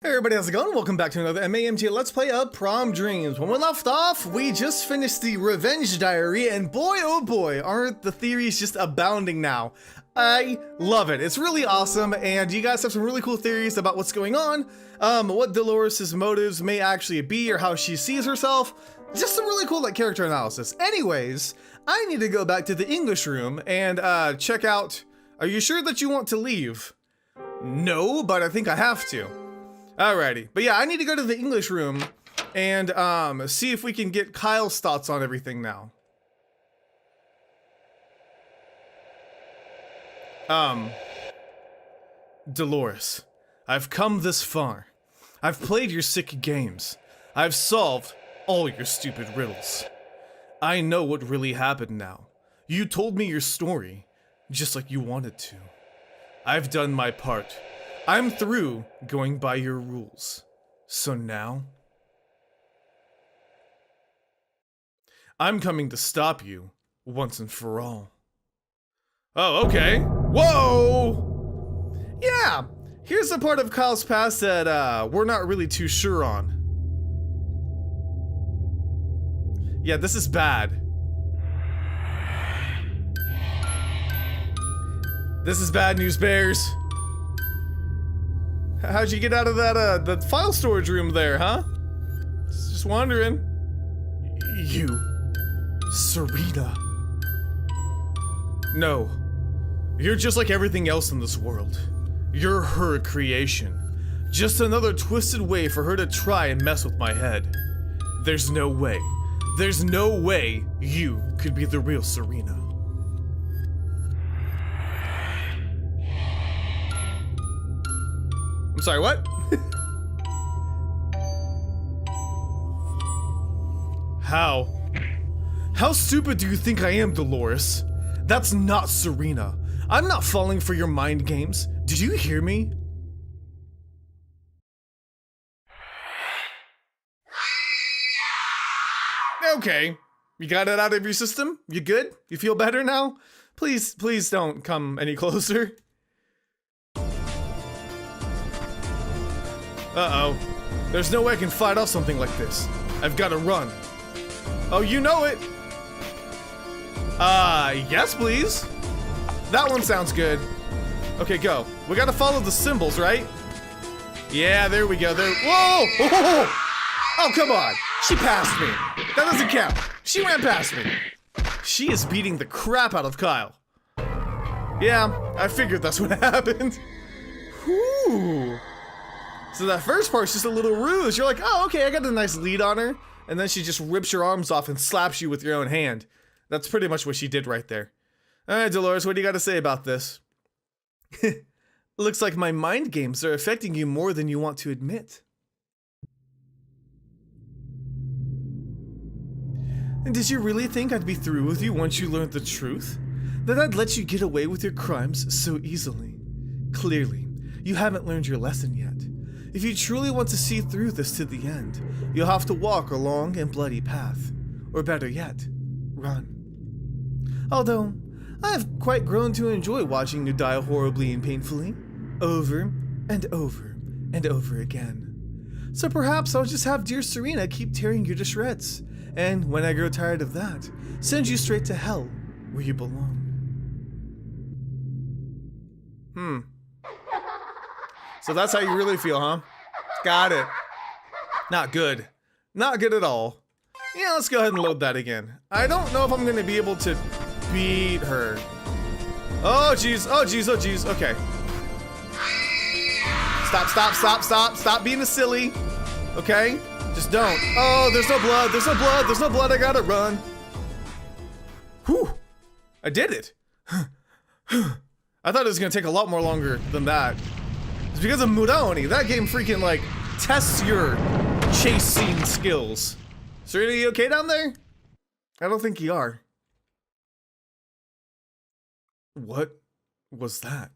Hey everybody, how's it going? Welcome back to another MAMG Let's Play of Prom Dreams. When we left off, we just finished the Revenge Diary, and boy oh boy, aren't the theories just abounding now. I love it. It's really awesome, and you guys have some really cool theories about what's going on, what Dolores' motives may actually be, or how she sees herself. Just some really cool character analysis. Anyways, I need to go back to the English room and check out. Are you sure that you want to leave? No, but I think I have to. Alrighty, but yeah, I need to go to the English room and see if we can get Kyle's thoughts on everything now. Dolores, I've come this far. I've played your sick games. I've solved all your stupid riddles. I know what really happened now. You told me your story, just like you wanted to. I've done my part. I'm through going by your rules. So now, I'm coming to stop you once and for all. Oh, okay. Whoa! Yeah, here's the part of Kyle's past that we're not really too sure on. Yeah, this is bad. This is bad news, bears. How'd you get out of that, the file storage room there, huh? Just wondering. You. Serena. No. You're just like everything else in this world. You're her creation. Just another twisted way for her to try and mess with my head. There's no way. There's no way you could be the real Serena. I'm sorry, what? How? How stupid do you think I am, Dolores? That's not Serena. I'm not falling for your mind games. Did you hear me? Okay. You got it out of your system? You good? You feel better now? Please don't come any closer. Uh-oh. There's no way I can fight off something like this. I've got to run. Oh, you know it. Yes, please. That one sounds good. Okay, go. We gotta follow the symbols, right? Yeah, there we go. There. Whoa! Oh, come on. She passed me. That doesn't count. She ran past me. She is beating the crap out of Kyle. Yeah, I figured that's what happened. Whew. So that first part's just a little ruse. You're like, oh, okay, I got a nice lead on her. And then she just rips your arms off and slaps you with your own hand. That's pretty much what she did right there. All right, Dolores, what do you got to say about this? Looks like my mind games are affecting you more than you want to admit. And did you really think I'd be through with you once you learned the truth? That I'd let you get away with your crimes so easily? Clearly, you haven't learned your lesson yet. If you truly want to see through this to the end, you'll have to walk a long and bloody path. Or better yet, run. Although, I've quite grown to enjoy watching you die horribly and painfully, over and over and over again. So perhaps I'll just have dear Serena keep tearing you to shreds, and when I grow tired of that, send you straight to hell, where you belong. So that's how you really feel, huh? Got it. Not good. Not good at all. Yeah, let's go ahead and load that again. I don't know if I'm gonna be able to beat her. Oh jeez, oh jeez, oh jeez, okay. Stop being a silly. Okay? Just don't. Oh, there's no blood, there's no blood, I gotta run. Whew, I did it. I thought it was gonna take a lot more longer than that. It's because of Muraoni. That game freaking tests your chase scene skills. Serena, you okay down there? I don't think you are. What was that?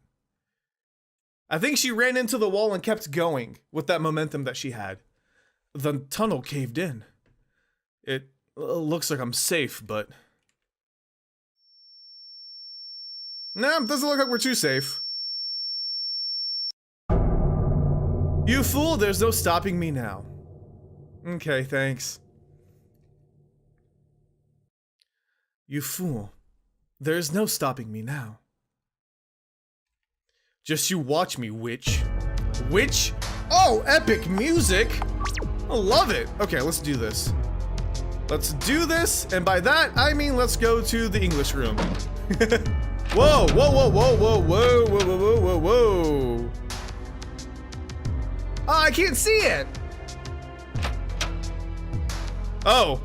I think she ran into the wall and kept going with that momentum that she had. The tunnel caved in. It looks like I'm safe, but... Nah, it doesn't look like we're too safe. You fool, there's no stopping me now. Okay, thanks. You fool, there's no stopping me now. Just you watch me, witch. Witch? Oh, epic music! I love it. Okay, let's do this. Let's do this, and by that, I mean let's go to the English room. Whoa, whoa, whoa, whoa, whoa, whoa, whoa, whoa, whoa, whoa. Oh, I can't see it! Oh.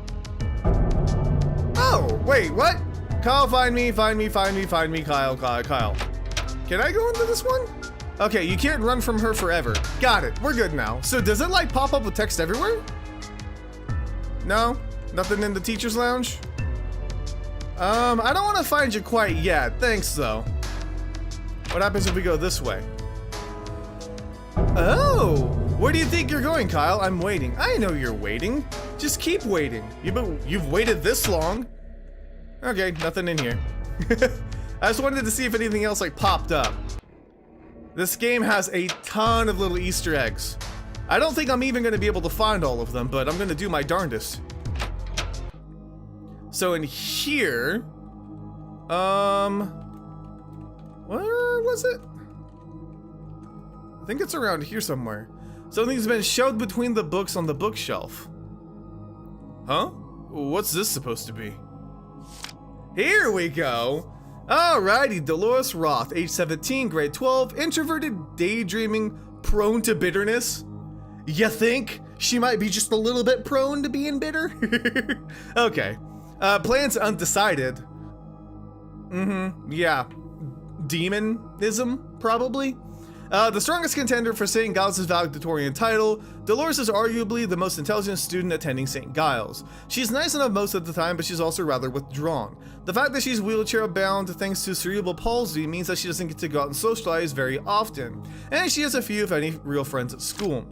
Oh, wait, what? Kyle, find me, Kyle. Can I go into this one? Okay, you can't run from her forever. Got it, we're good now. So does it like pop up with text everywhere? No? Nothing in the teacher's lounge? I don't want to find you quite yet, thanks though. What happens if we go this way? Oh, where do you think you're going, Kyle? I'm waiting. I know you're waiting. Just keep waiting. You've waited this long. Okay, nothing in here. I just wanted to see if anything else like popped up. This game has a ton of little Easter eggs. I don't think I'm even going to be able to find all of them, but I'm going to do my darndest. So in here, where was it? I think it's around here somewhere. Something's been shoved between the books on the bookshelf. Huh? What's this supposed to be? Here we go. Alrighty, Dolores Roth, age 17, grade 12, introverted, daydreaming, prone to bitterness. You think she might be just a little bit prone to being bitter? Okay. Plans undecided. Yeah. Demonism, probably? The strongest contender for St. Giles' valedictorian title, Dolores is arguably the most intelligent student attending St. Giles. She's nice enough most of the time, but she's also rather withdrawn. The fact that she's wheelchair-bound thanks to cerebral palsy means that she doesn't get to go out and socialize very often, and she has a few, if any, real friends at school.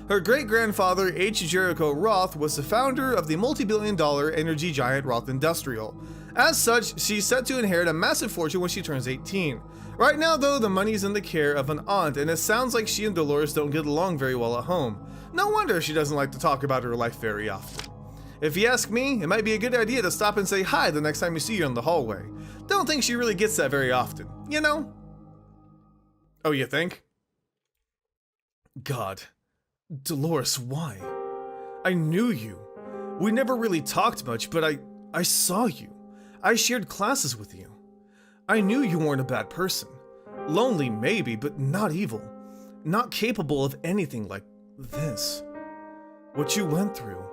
Her great-grandfather, H. Jericho Roth, was the founder of the multi-billion-dollar energy giant Roth Industrial. As such, she's set to inherit a massive fortune when she turns 18. Right now, though, the money's in the care of an aunt, and it sounds like she and Dolores don't get along very well at home. No wonder she doesn't like to talk about her life very often. If you ask me, it might be a good idea to stop and say hi the next time you see her in the hallway. Don't think she really gets that very often, you know? Oh, you think? God. Dolores, why? I knew you. We never really talked much, but I saw you. I shared classes with you. I knew you weren't a bad person. Lonely, maybe, but not evil. Not capable of anything like this. What you went through,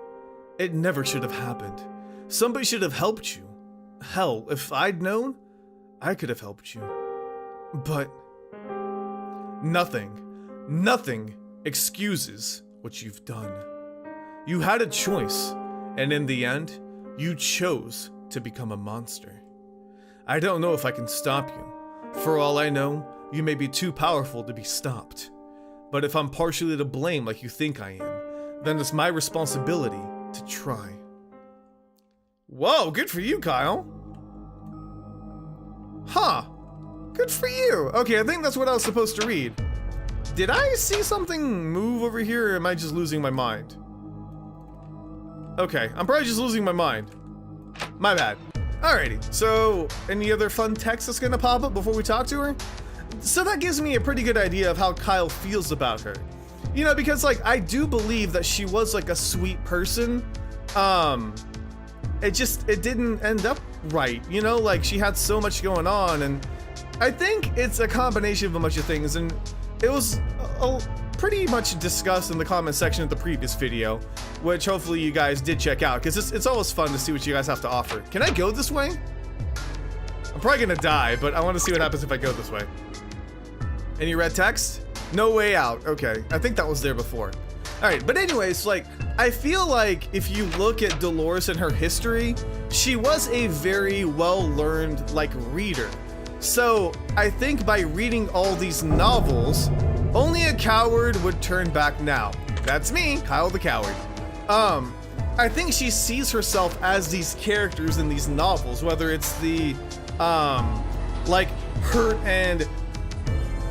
it never should have happened. Somebody should have helped you. Hell, if I'd known, I could have helped you. But nothing excuses what you've done. You had a choice, and in the end, you chose to become a monster. I don't know if I can stop you. For all I know, you may be too powerful to be stopped. But if I'm partially to blame like you think I am, then it's my responsibility to try. Whoa, good for you, Kyle. Huh. Good for you. Okay, I think that's what I was supposed to read. Did I see something move over here, or am I just losing my mind? Okay, I'm probably just losing my mind. My bad. Alrighty, so any other fun text that's gonna pop up before we talk to her? So that gives me a pretty good idea of how Kyle feels about her. You know, because like, I do believe that she was like a sweet person. It didn't end up right, you know, like she had so much going on, and I think it's a combination of a bunch of things, and it was pretty much discussed in the comment section of the previous video, which hopefully you guys did check out, because it's always fun to see what you guys have to offer. Can I go this way? I'm probably gonna die, but I want to see what happens if I go this way. Any red text? No way out. Okay, I think that was there before. Alright, but anyways, like, I feel like if you look at Dolores and her history, she was a very well-learned, like, reader. So, I think by reading all these novels, only a coward would turn back now. That's me, Kyle the Coward. I think she sees herself as these characters in these novels, whether it's the, like, hurt and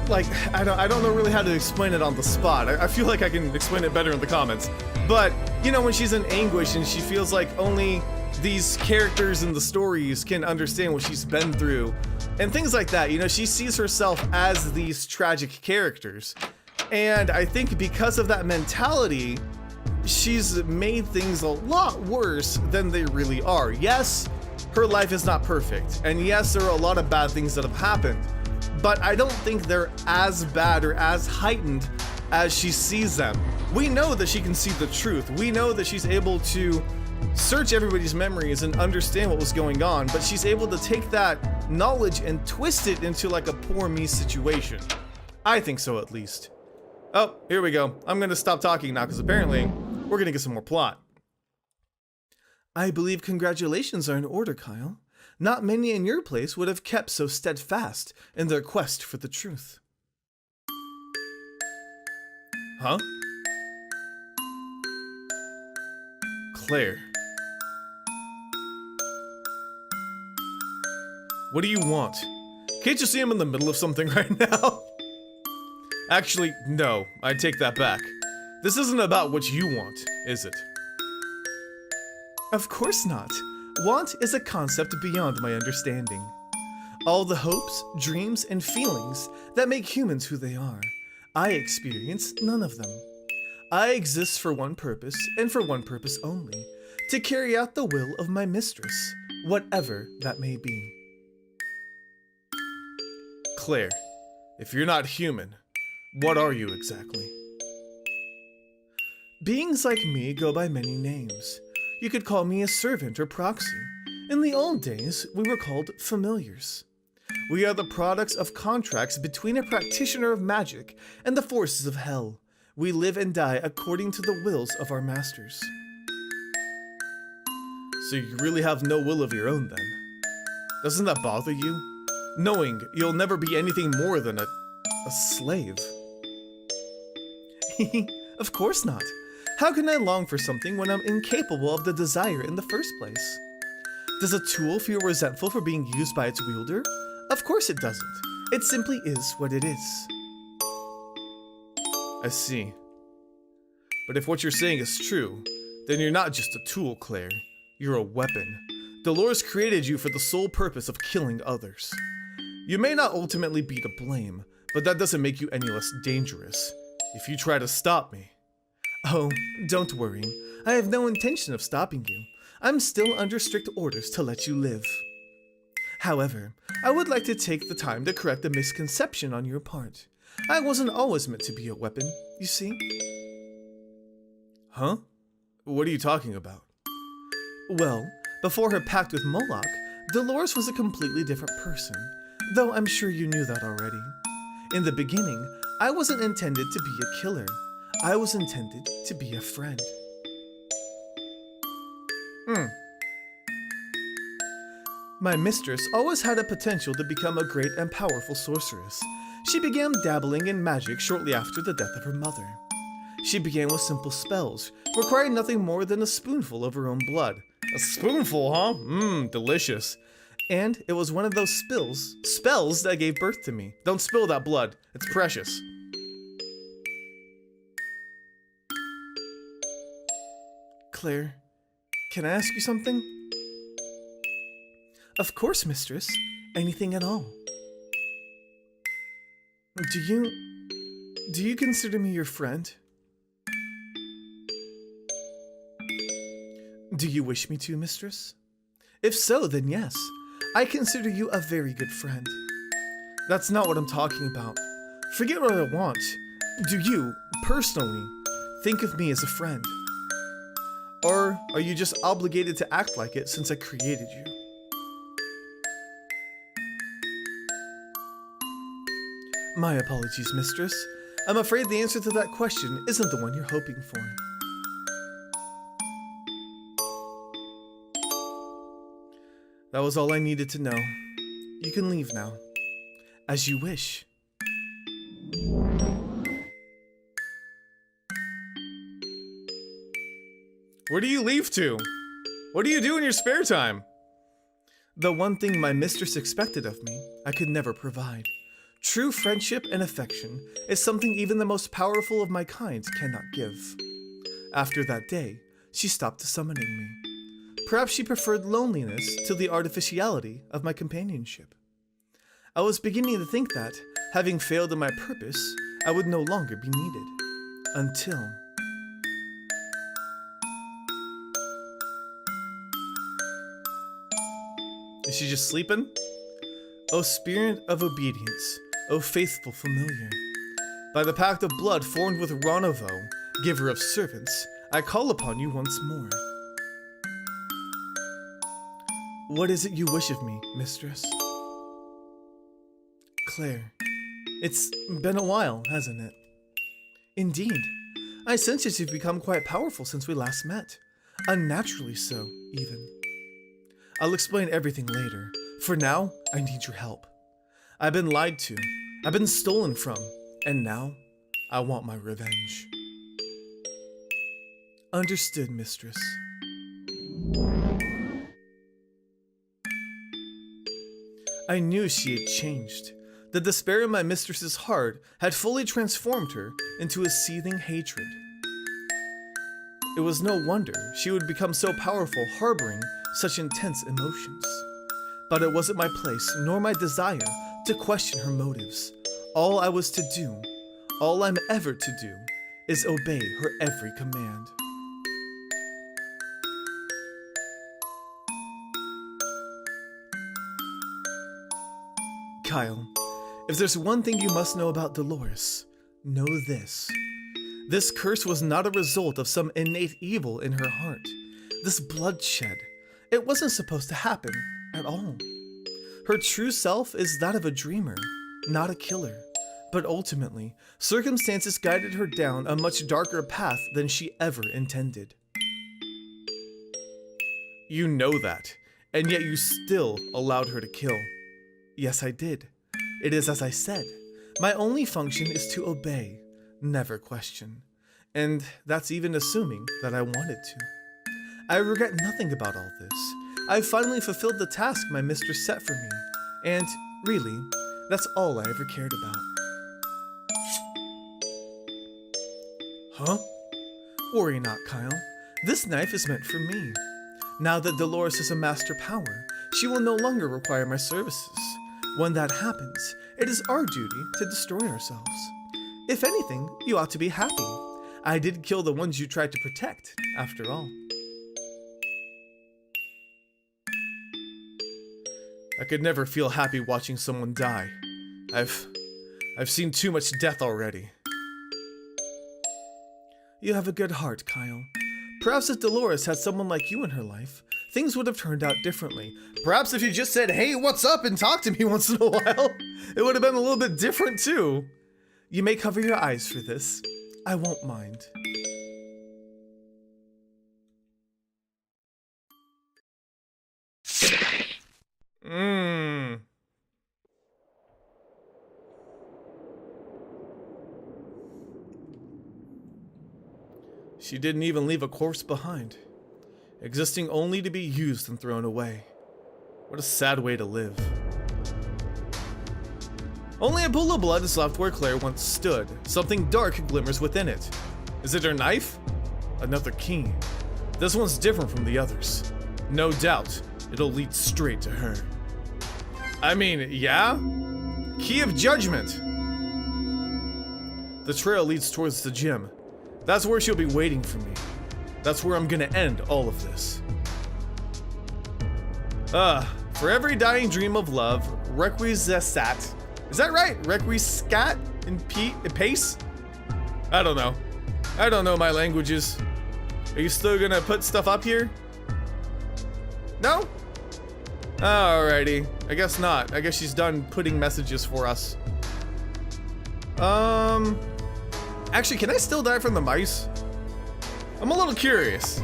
like, I don't know really how to explain it on the spot. I feel like I can explain it better in the comments. But, you know, when she's in anguish and she feels like only these characters in the stories can understand what she's been through and things like that, you know, she sees herself as these tragic characters. And I think because of that mentality, she's made things a lot worse than they really are. Yes, her life is not perfect, and yes, there are a lot of bad things that have happened, but I don't think they're as bad or as heightened as she sees them. We know that she can see the truth. We know that she's able to search everybody's memories and understand what was going on, but she's able to take that knowledge and twist it into like a poor me situation. I think so, at least. Oh, here we go. I'm gonna stop talking now because apparently we're gonna get some more plot. I believe congratulations are in order, Kyle. Not many in your place would have kept so steadfast in their quest for the truth. Huh? Claire. What do you want? Can't you see I'm in the middle of something right now? Actually, no, I take that back. This isn't about what you want, is it? Of course not. Want is a concept beyond my understanding. All the hopes, dreams, and feelings that make humans who they are, I experience none of them. I exist for one purpose, and for one purpose only, to carry out the will of my mistress, whatever that may be. Claire, if you're not human, what are you exactly? Beings like me go by many names. You could call me a servant or proxy. In the old days, we were called familiars. We are the products of contracts between a practitioner of magic and the forces of hell. We live and die according to the wills of our masters. So you really have no will of your own then? Doesn't that bother you? Knowing you'll never be anything more than a slave? Of course not. How can I long for something when I'm incapable of the desire in the first place? Does a tool feel resentful for being used by its wielder? Of course it doesn't. It simply is what it is. I see. But if what you're saying is true, then you're not just a tool, Claire. You're a weapon. Dolores created you for the sole purpose of killing others. You may not ultimately be to blame, but that doesn't make you any less dangerous. If you try to stop me... Oh, don't worry. I have no intention of stopping you. I'm still under strict orders to let you live. However, I would like to take the time to correct a misconception on your part. I wasn't always meant to be a weapon, you see. Huh? What are you talking about? Well, before her pact with Moloch, Dolores was a completely different person, though I'm sure you knew that already. In the beginning, I wasn't intended to be a killer. I was intended to be a friend. My mistress always had a potential to become a great and powerful sorceress. She began dabbling in magic shortly after the death of her mother. She began with simple spells, requiring nothing more than a spoonful of her own blood. A spoonful, huh? Delicious. And it was one of those spells that gave birth to me. Don't spill that blood. It's precious. Claire, can I ask you something? Of course, mistress. Anything at all. Do you consider me your friend? Do you wish me to, mistress? If so, then yes. I consider you a very good friend. That's not what I'm talking about. Forget what I want. Do you, personally, think of me as a friend? Or are you just obligated to act like it since I created you? My apologies, mistress. I'm afraid the answer to that question isn't the one you're hoping for. That was all I needed to know. You can leave now. As you wish. Where do you leave to? What do you do in your spare time? The one thing my mistress expected of me, I could never provide. True friendship and affection is something even the most powerful of my kind cannot give. After that day, she stopped summoning me. Perhaps she preferred loneliness to the artificiality of my companionship. I was beginning to think that, having failed in my purpose, I would no longer be needed. Until... Is she just sleeping? O spirit of obedience, O faithful familiar, by the pact of blood formed with Ronovo, giver of servants, I call upon you once more. What is it you wish of me, mistress? Claire, it's been a while, hasn't it? Indeed. I sense that you've become quite powerful since we last met. Unnaturally so, even. I'll explain everything later. For now, I need your help. I've been lied to, I've been stolen from, and now, I want my revenge. Understood, mistress. I knew she had changed. The despair in my mistress's heart had fully transformed her into a seething hatred. It was no wonder she would become so powerful, harboring such intense emotions. But it wasn't my place, nor my desire, to question her motives. All I was to do, all I'm ever to do, is obey her every command. Kyle, if there's one thing you must know about Dolores, know this. This curse was not a result of some innate evil in her heart. This bloodshed, it wasn't supposed to happen at all. Her true self is that of a dreamer, not a killer. But ultimately, circumstances guided her down a much darker path than she ever intended. You know that, and yet you still allowed her to kill. Yes, I did. It is as I said. My only function is to obey, never question. And that's even assuming that I wanted to. I regret nothing about all this. I've finally fulfilled the task my mistress set for me. And, really, that's all I ever cared about. Huh? Worry not, Kyle. This knife is meant for me. Now that Dolores is a master power, she will no longer require my services. When that happens, it is our duty to destroy ourselves. If anything, you ought to be happy. I did kill the ones you tried to protect, after all. I could never feel happy watching someone die. I've seen too much death already. You have a good heart, Kyle. Perhaps if Dolores had someone like you in her life, things would have turned out differently. Perhaps if you just said, hey, what's up, and talked to me once in a while, it would have been a little bit different too. You may cover your eyes for this. I won't mind. She didn't even leave a corpse behind, existing only to be used and thrown away. What a sad way to live. Only a pool of blood is left where Claire once stood. Something dark glimmers within it. Is it her knife? Another key. This one's different from the others. No doubt, it'll lead straight to her. I mean, yeah? Key of Judgment. The trail leads towards the gym. That's where she'll be waiting for me. That's where I'm gonna end all of this. For every dying dream of love, requiescat. Is that right? Requiescat in pace? I don't know. I don't know my languages. Are you still gonna put stuff up here? No? Alrighty. I guess not. I guess she's done putting messages for us. Actually, can I still die from the mice? I'm a little curious.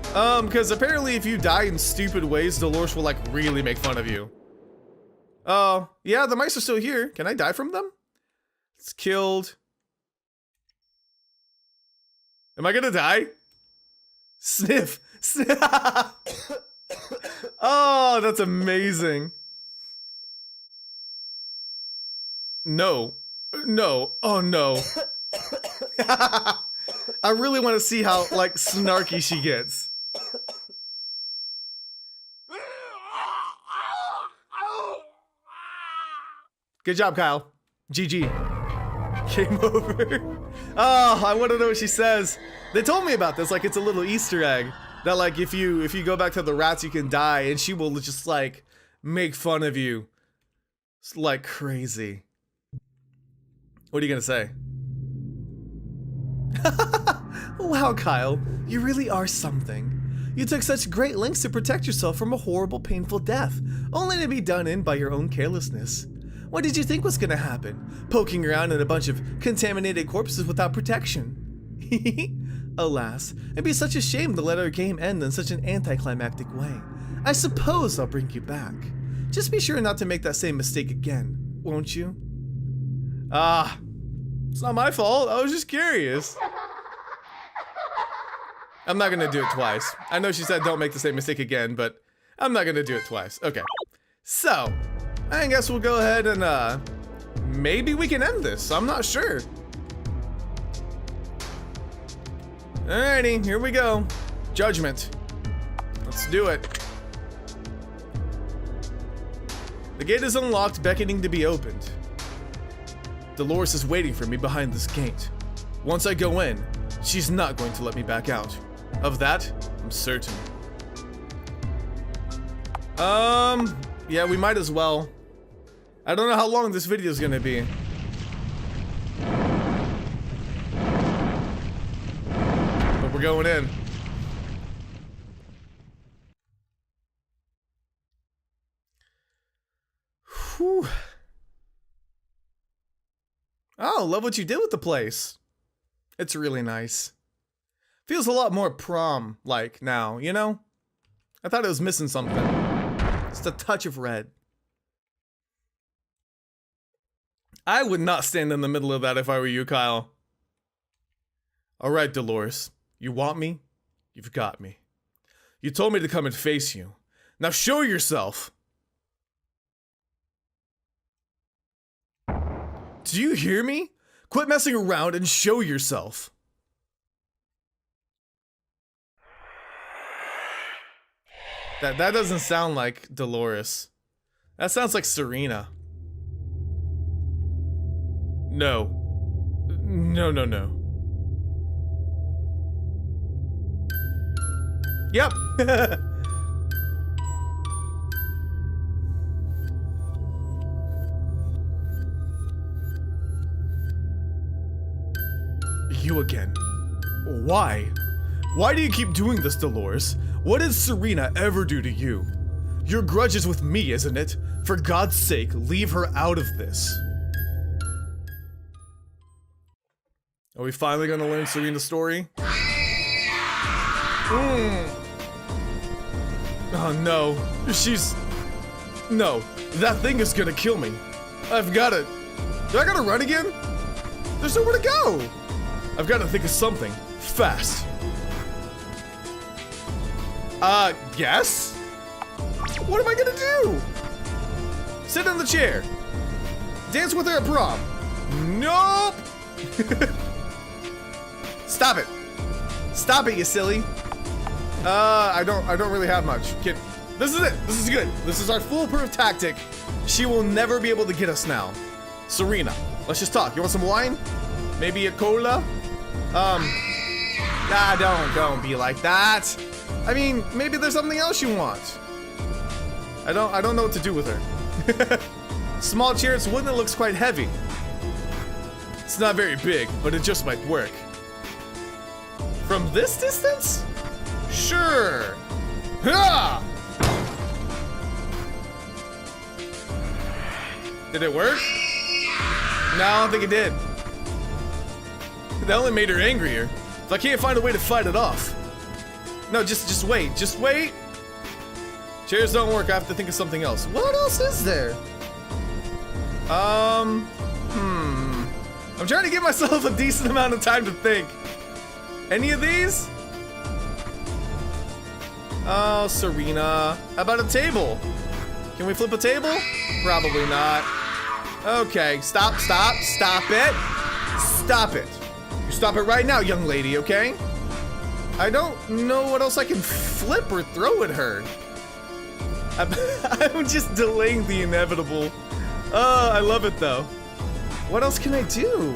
Because apparently if you die in stupid ways, Dolores will like really make fun of you. Oh, yeah, the mice are still here. Can I die from them? It's killed. Am I gonna die? Sniff. Sniff. Oh, that's amazing. No. No. Oh, no. I really want to see how, like, snarky she gets. Good job, Kyle. GG. Game over. Oh, I want to know what she says. They told me about this, like it's a little Easter egg. That like if you go back to the rats you can die, and she will just like make fun of you. It's like crazy. What are you gonna say? Wow, Kyle, you really are something. You took such great lengths to protect yourself from a horrible, painful death, only to be done in by your own carelessness. What did you think was gonna happen? Poking around in a bunch of contaminated corpses without protection? Alas, it'd be such a shame to let our game end in such an anticlimactic way. I suppose I'll bring you back. Just be sure not to make that same mistake again, won't you? Ah, it's not my fault, I was just curious. I'm not gonna do it twice. I know she said don't make the same mistake again, but I'm not gonna do it twice. Okay, so I guess we'll go ahead and maybe we can end this. I'm not sure. Alrighty, here we go. Judgment. Let's do it. The gate is unlocked, beckoning to be opened. Dolores is waiting for me behind this gate. Once I go in, she's not going to let me back out. Of that, I'm certain. Yeah, we might as well. I don't know how long this video is gonna be. But we're going in. Whew. Oh, love what you did with the place. It's really nice. Feels a lot more prom-like now, you know? I thought it was missing something. Just a touch of red. I would not stand in the middle of that if I were you, Kyle. Alright, Dolores. You want me? You've got me. You told me to come and face you. Now show yourself! Do you hear me? Quit messing around and show yourself. That doesn't sound like Dolores. That sounds like Serena. No. No, no, no. Yep. You again. Why? Why do you keep doing this, Dolores? What did Serena ever do to you? Your grudge is with me, isn't it? For God's sake, leave her out of this. Are we finally gonna learn Serena's story? Oh no, no, that thing is gonna kill me. I've gotta, do I gotta run again? There's nowhere to go. I've gotta think of something, fast. Guess? What am I gonna do? Sit in the chair. Dance with her at prom. Nope. Stop it. Stop it, you silly. I don't really have much. This is it. This is good. This is our foolproof tactic. She will never be able to get us now. Serena, let's just talk. You want some wine? Maybe a cola? Don't be like that. I mean, maybe there's something else you want. I don't know what to do with her. Small chair, it's wood that looks quite heavy. It's not very big, but it just might work. From this distance? Sure. Ha! Did it work? No, I don't think it did. That only made her angrier. So I can't find a way to fight it off. No, just wait. Just wait. Chairs don't work. I have to think of something else. What else is there? I'm trying to give myself a decent amount of time to think. Any of these? Oh, Serena. How about a table? Can we flip a table? Probably not. Okay, stop it. Stop it. You stop it right now, young lady, okay? I don't know what else I can flip or throw at her. I'm just delaying the inevitable. Oh, I love it though. What else can I do?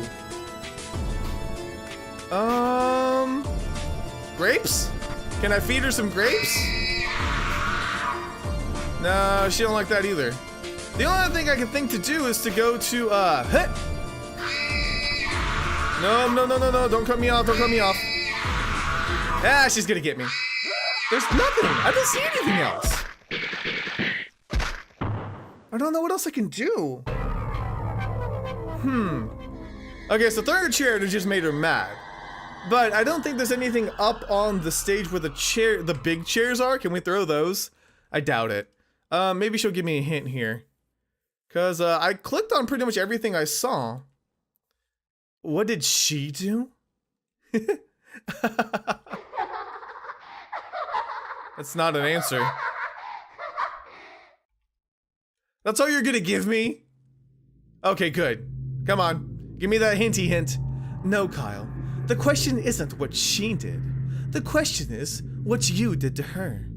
Grapes? Can I feed her some grapes? No, she don't like that either. The only other thing I can think to do is to go to, No, don't cut me off, Ah, she's gonna get me. There's nothing, I don't see anything else. I don't know what else I can do. Okay, so throwing a chair just made her mad. But I don't think there's anything up on the stage where the big chairs are. Can we throw those? I doubt it. Maybe she'll give me a hint here. Cause I clicked on pretty much everything I saw. What did she do? That's not an answer. That's all you're gonna give me? Okay, good. Come on, give me that hinty hint. No, Kyle. The question isn't what she did. The question is what you did to her.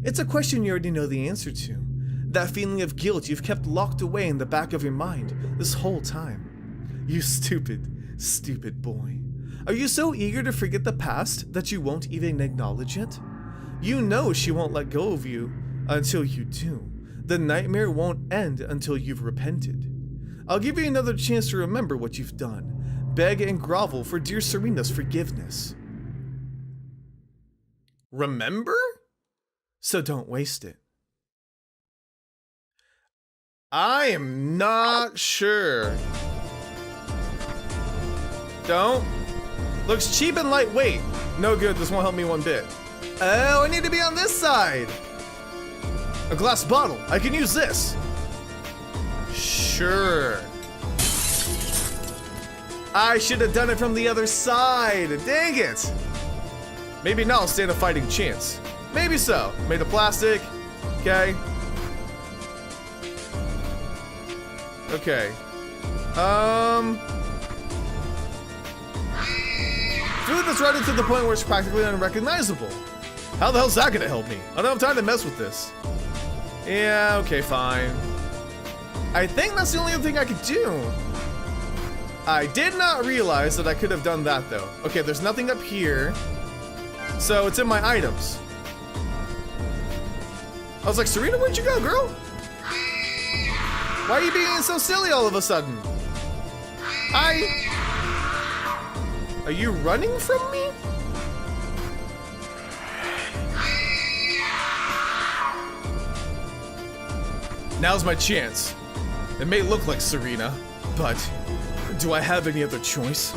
It's a question you already know the answer to. That feeling of guilt you've kept locked away in the back of your mind this whole time. You stupid, stupid boy. Are you so eager to forget the past that you won't even acknowledge it? You know she won't let go of you until you do. The nightmare won't end until you've repented. I'll give you another chance to remember what you've done. Beg and grovel for dear Serena's forgiveness. Remember? So don't waste it. I am not sure. Don't. Looks cheap and lightweight. No good, this won't help me one bit. Oh, I need to be on this side. A glass bottle, I can use this. Sure. I should have done it from the other side, dang it. Maybe now I'll stand a fighting chance. Maybe so, made of plastic, okay. Okay. Food that's rotted to the point where it's practically unrecognizable. How the hell's that gonna help me? I don't have time to mess with this. Yeah, okay, fine. I think that's the only other thing I could do. I did not realize that I could have done that though. Okay, there's nothing up here. So it's in my items. I was like, Serena, where'd you go, girl? Why are you being so silly all of a sudden? Are you running from me? Now's my chance. It may look like Serena, but do I have any other choice?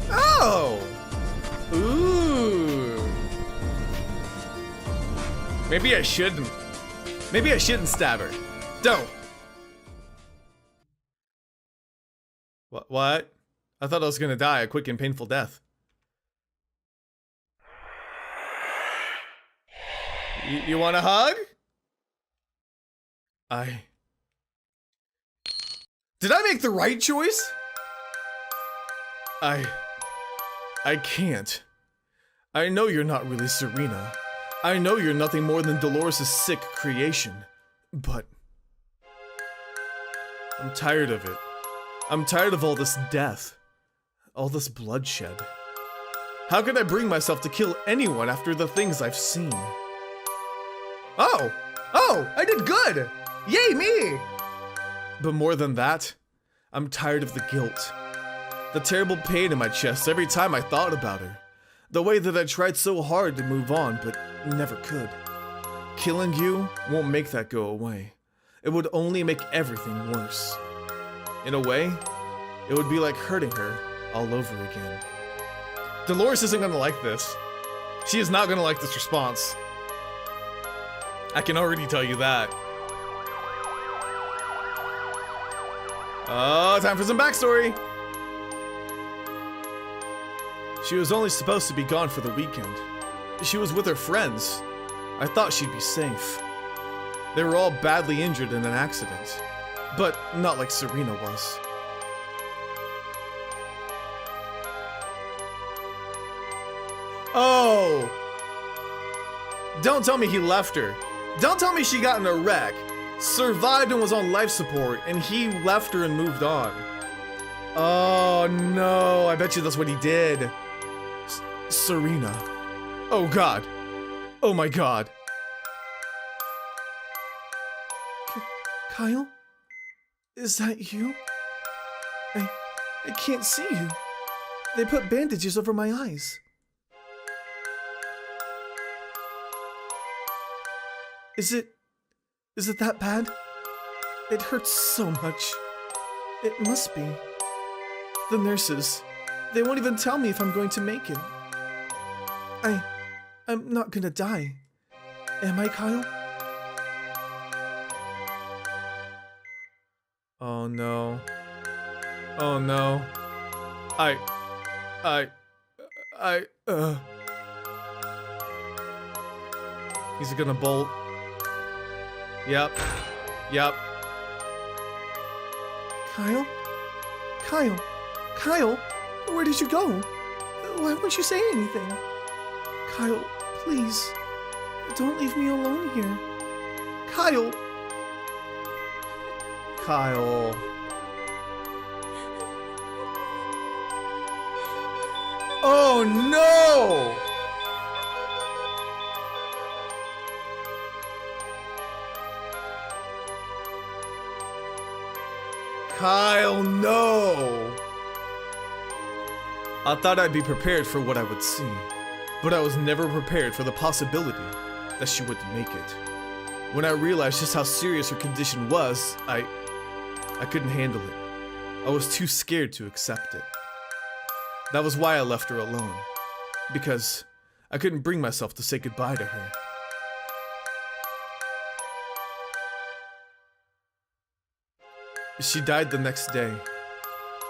Oh! Ooh. Maybe I shouldn't. Maybe I shouldn't stab her. Don't. What? I thought I was gonna die a quick and painful death. You want a hug? Did I make the right choice? I can't. I know you're not really Serena. I know you're nothing more than Dolores' sick creation. But I'm tired of it. I'm tired of all this death. All this bloodshed. How could I bring myself to kill anyone after the things I've seen? Oh, I did good! Yay, me! But more than that, I'm tired of the guilt. The terrible pain in my chest every time I thought about her. The way that I tried so hard to move on, but never could. Killing you won't make that go away. It would only make everything worse. In a way, it would be like hurting her all over again. Dolores isn't gonna like this. She is not gonna like this response. I can already tell you that. Oh, time for some backstory. She was only supposed to be gone for the weekend. She was with her friends. I thought she'd be safe. They were all badly injured in an accident, but not like Serena was. Oh! Don't tell me he left her. Don't tell me she got in a wreck, survived and was on life support, and he left her and moved on. Oh no, I bet you that's what he did. Serena. Oh god. Oh my god. Kyle? Is that you? I can't see you. They put bandages over my eyes. Is it that bad? It hurts so much. It must be. The nurses, they won't even tell me if I'm going to make it. I'm not gonna die. Am I, Kyle? Oh no. Oh no. He's gonna bolt. Yep. Kyle? Kyle? Where did you go? Why won't you say anything? Kyle, please. Don't leave me alone here. Kyle! Oh no! Kyle, no! I thought I'd be prepared for what I would see, but I was never prepared for the possibility that she wouldn't make it. When I realized just how serious her condition was, I couldn't handle it. I was too scared to accept it. That was why I left her alone, because I couldn't bring myself to say goodbye to her. She died the next day.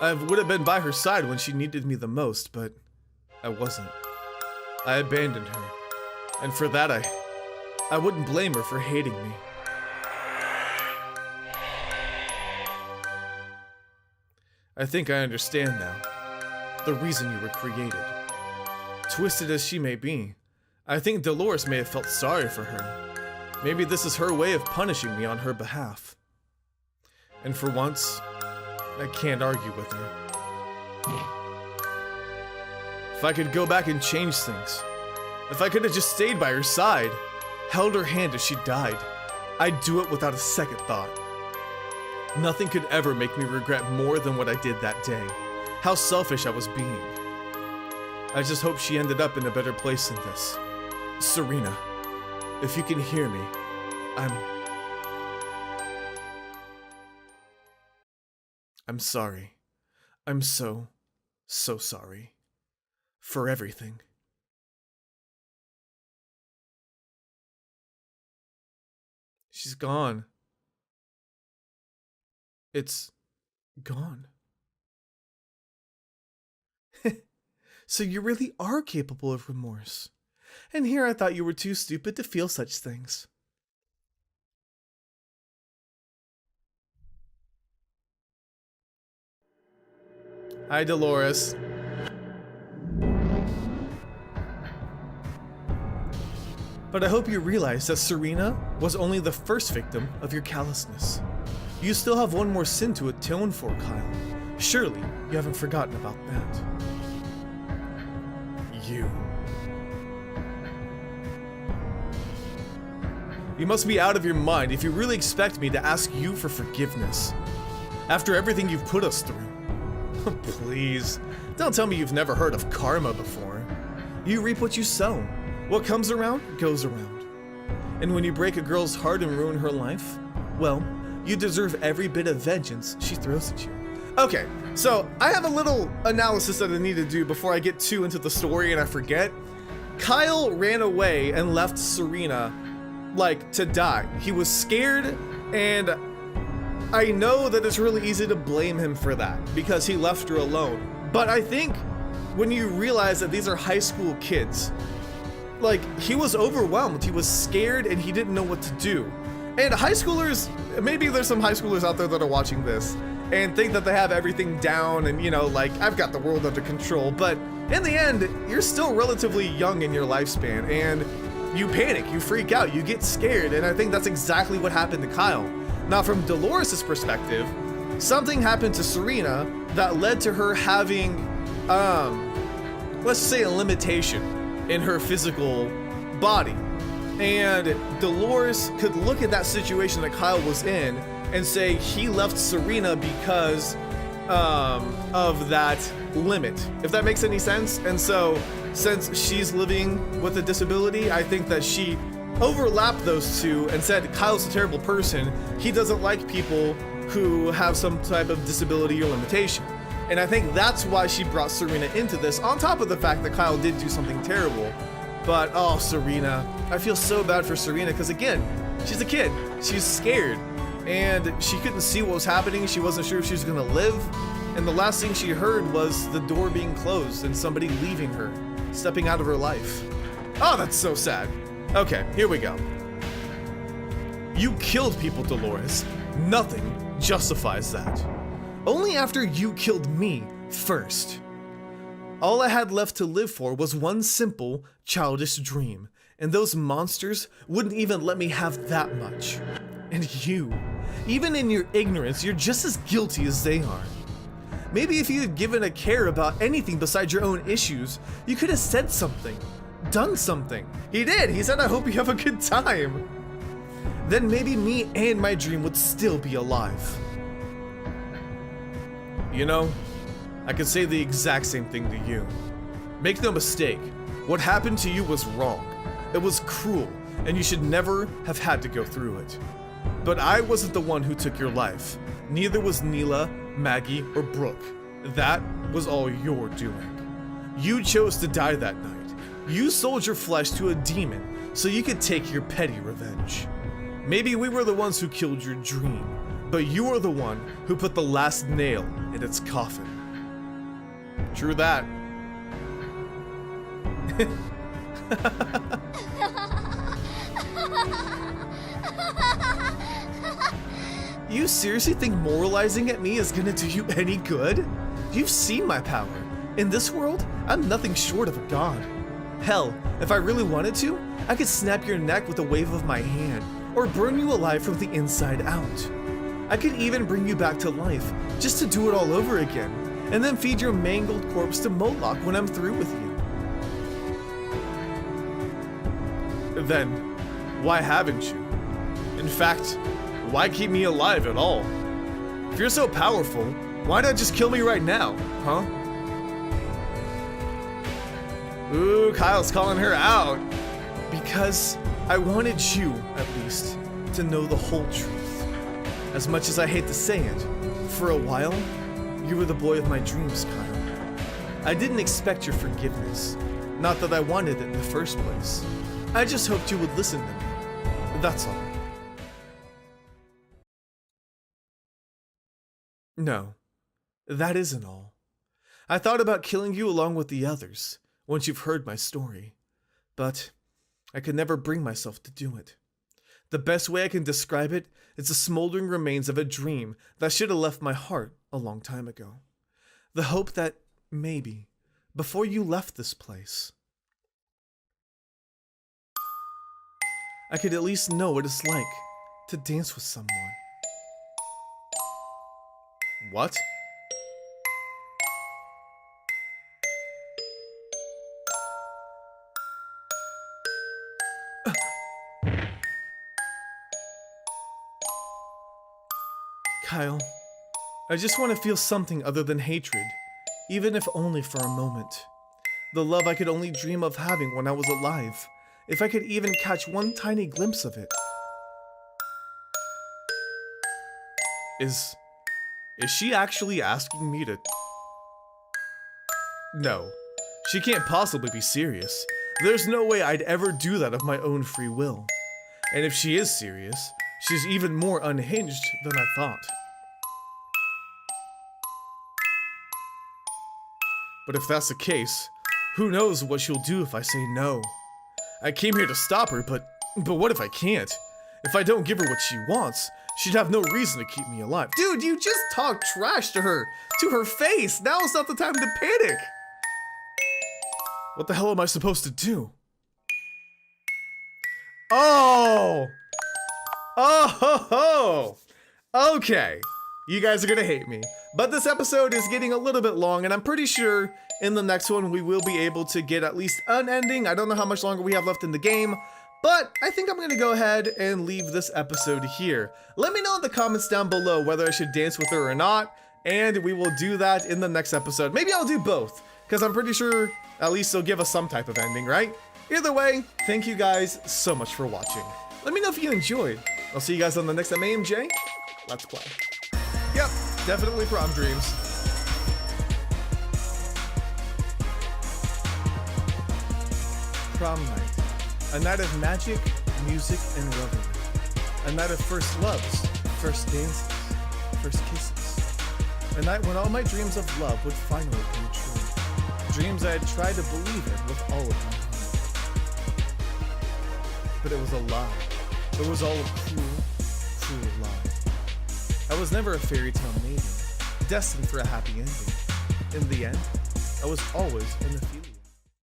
I would have been by her side when she needed me the most, but I wasn't. I abandoned her, and for that I wouldn't blame her for hating me. I think I understand now. The reason you were created. Twisted as she may be, I think Dolores may have felt sorry for her. Maybe this is her way of punishing me on her behalf. And for once, I can't argue with her. If I could go back and change things, if I could have just stayed by her side, held her hand as she died, I'd do it without a second thought. Nothing could ever make me regret more than what I did that day. How selfish I was being. I just hope she ended up in a better place than this. Serena, if you can hear me, I'm sorry. I'm so sorry. For everything. She's gone. It's gone. So you really are capable of remorse. And here I thought you were too stupid to feel such things. Hi, Dolores. But I hope you realize that Serena was only the first victim of your callousness. You still have one more sin to atone for, Kyle. Surely you haven't forgotten about that. You must be out of your mind if you really expect me to ask you for forgiveness. After everything you've put us through. Please, don't tell me you've never heard of karma before. You reap what you sow. What comes around, goes around. And when you break a girl's heart and ruin her life, well, you deserve every bit of vengeance she throws at you. Okay, so I have a little analysis that I need to do before I get too into the story and I forget. Kyle ran away and left Serena, like, to die. He was scared, and I know that it's really easy to blame him for that because he left her alone. But I think when you realize that these are high school kids, like, he was overwhelmed, he was scared, and he didn't know what to do. And high schoolers, maybe there's some high schoolers out there that are watching this and think that they have everything down and, you know, like, I've got the world under control. But in the end, you're still relatively young in your lifespan, and you panic, you freak out, you get scared, and I think that's exactly what happened to Kyle. Now, from Dolores' perspective, something happened to Serena that led to her having, let's say, a limitation in her physical body. And Dolores could look at that situation that Kyle was in and say he left Serena because of that limit, if that makes any sense. And so, since she's living with a disability, I think that she overlapped those two and said Kyle's a terrible person. He doesn't like people who have some type of disability or limitation. And I think that's why she brought Serena into this, on top of the fact that Kyle did do something terrible. But, oh, Serena. I feel so bad for Serena because, again, she's a kid. She's scared. And she couldn't see what was happening. She wasn't sure if she was going to live. And the last thing she heard was the door being closed and somebody leaving her, stepping out of her life. Oh, that's so sad. Okay, here we go. You killed people, Dolores. Nothing justifies that. Only after you killed me first. All I had left to live for was one simple, childish dream, and those monsters wouldn't even let me have that much. And you, even in your ignorance, you're just as guilty as they are. Maybe if you had given a care about anything besides your own issues, you could have said something, done something. He did. He said, I hope you have a good time. Then maybe me and my dream would still be alive. You know, I could say the exact same thing to you. Make no mistake, what happened to you was wrong. It was cruel, and you should never have had to go through it. But I wasn't the one who took your life. Neither was Neela, Maggie, or Brooke. That was all your doing. You chose to die that night. You sold your flesh to a demon so you could take your petty revenge. Maybe we were the ones who killed your dream, but you are the one who put the last nail in its coffin. True that. You seriously think moralizing at me is gonna do you any good? You've seen my power. In this world, I'm nothing short of a god. Hell, if I really wanted to, I could snap your neck with a wave of my hand, or burn you alive from the inside out. I could even bring you back to life, just to do it all over again, and then feed your mangled corpse to Moloch when I'm through with you. Then, why haven't you? In fact, why keep me alive at all? If you're so powerful, why not just kill me right now, huh? Ooh, Kyle's calling her out. Because I wanted you, at least, to know the whole truth. As much as I hate to say it, for a while, you were the boy of my dreams, Kyle. I didn't expect your forgiveness. Not that I wanted it in the first place. I just hoped you would listen to me. That's all. No, that isn't all. I thought about killing you along with the others, once you've heard my story. But I could never bring myself to do it. The best way I can describe it is the smoldering remains of a dream that should have left my heart a long time ago. The hope that, maybe, before you left this place, I could at least know what it's like to dance with someone. What? Kyle, I just want to feel something other than hatred, even if only for a moment. The love I could only dream of having when I was alive, if I could even catch one tiny glimpse of it. Is she actually asking me to... No, she can't possibly be serious. There's no way I'd ever do that of my own free will. And if she is serious, she's even more unhinged than I thought. But if that's the case, who knows what she'll do if I say no? I came here to stop her, but what if I can't? If I don't give her what she wants, she'd have no reason to keep me alive. Dude, you just talked trash to her face. Now is not the time to panic. What the hell am I supposed to do? Oh! Oh ho ho! Okay, you guys are gonna hate me, but this episode is getting a little bit long, and I'm pretty sure in the next one we will be able to get at least an ending. I don't know how much longer we have left in the game, but I think I'm gonna go ahead and leave this episode here. Let me know in the comments down below whether I should dance with her or not, and we will do that in the next episode. Maybe I'll do both, because I'm pretty sure at least they'll give us some type of ending, right? Either way, thank you guys so much for watching. Let me know if you enjoyed. I'll see you guys on the next AMJ Let's Play. Yep, definitely Prom Dreams. Prom night. A night of magic, music, and revelry. A night of first loves, first dances, first kisses. A night when all my dreams of love would finally come true. Dreams I had tried to believe in with all of my heart. But it was a lie. It was all a cruel, cruel lie. I was never a fairy tale maiden, destined for a happy ending. In the end, I was always an Ophelia.